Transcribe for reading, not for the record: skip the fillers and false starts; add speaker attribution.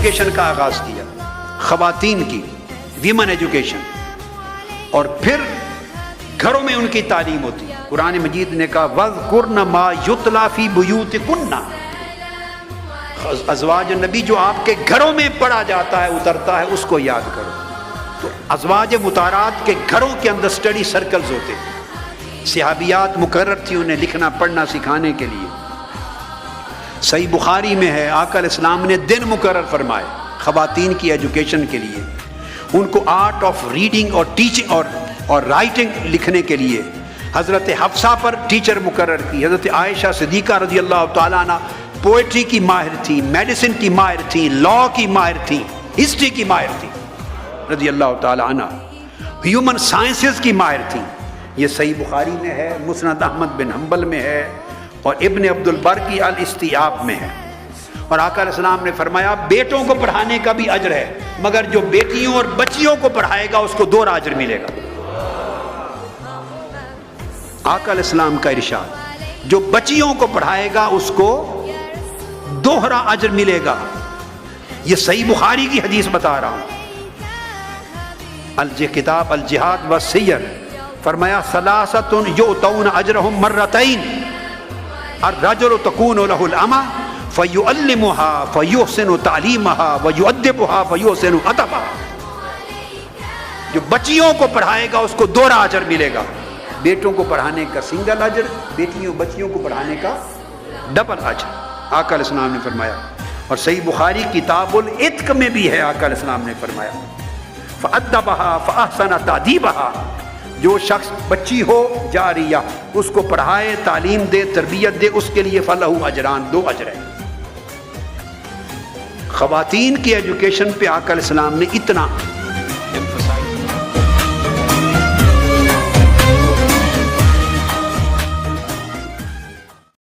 Speaker 1: Education کا آغاز کیا، خواتین کی ویمن ایجوکیشن، اور پھر گھروں میں ان کی تعلیم ہوتی ہے۔ قرآن مجید نے کہا وَاذْكُرْنَ مَا يُتْلَى فِي بُيُوتِكُنَّ، ازواج نبی جو آپ کے گھروں میں پڑھا جاتا ہے اترتا ہے اس کو یاد کرو۔ تو ازواج مطہرات کے گھروں کے اندر اسٹڈی سرکلز ہوتے، صحابیات مقرر تھی انہیں لکھنا پڑھنا سکھانے کے لیے۔ صحیح بخاری میں ہے آقا علیہ السلام نے دن مقرر فرمائے خواتین کی ایجوکیشن کے لیے، ان کو آرٹ آف ریڈنگ اور ٹیچنگ اور رائٹنگ لکھنے کے لیے۔ حضرت حفصہ پر ٹیچر مقرر کی۔ حضرت عائشہ صدیقہ رضی اللہ تعالیٰ عنہ پوئٹری کی ماہر تھی، میڈیسن کی ماہر تھی، لا کی ماہر تھی، ہسٹری کی ماہر تھی رضی اللہ تعالیٰ عنہ، ہیومن سائنسز کی ماہر تھی۔ یہ صحیح بخاری میں ہے، مسند احمد بن حنبل میں ہے، اور ابن عبد البر کی الاستیاب میں ہے۔ اور آقا علیہ السلام نے فرمایا بیٹوں کو پڑھانے کا بھی اجر ہے، مگر جو بیٹیوں اور بچیوں کو پڑھائے گا اس کو دوہرا اجر ملے گا۔ آقا علیہ السلام کا ارشاد، جو بچیوں کو پڑھائے گا اس کو دوہرا اجر ملے گا۔ یہ صحیح بخاری کی حدیث بتا رہا ہوں۔ کتاب الجہاد والسیر فرمایا ثلاثۃ یؤتون اجرہم مرتین، الرجل تکون لہ الامہ فیعلمها فیحسن تعلیمها ویؤدبها فیحسن ادبها۔ جو بچیوں کو پڑھائے گا اس کو دوہرا اجر ملے گا، بیٹوں کو پڑھانے کا سنگل اجر، بچیوں کو پڑھانے کا ڈبل اجر، آقا علیہ السلام نے فرمایا۔ اور صحیح بخاری کتاب العتق میں بھی ہے، آقا علیہ السلام نے فرمایا فَأَدَّبَهَا فَأَحْسَنَ تَأْدِيبَهَا، جو شخص بچی ہو جاریہ اس کو پڑھائے، تعلیم دے، تربیت دے، اس کے لیے فَلَهُ اجران، 2 اجر ہیں۔ خواتین کی ایجوکیشن پہ آقا علیہ السلام نے اتنا emphasize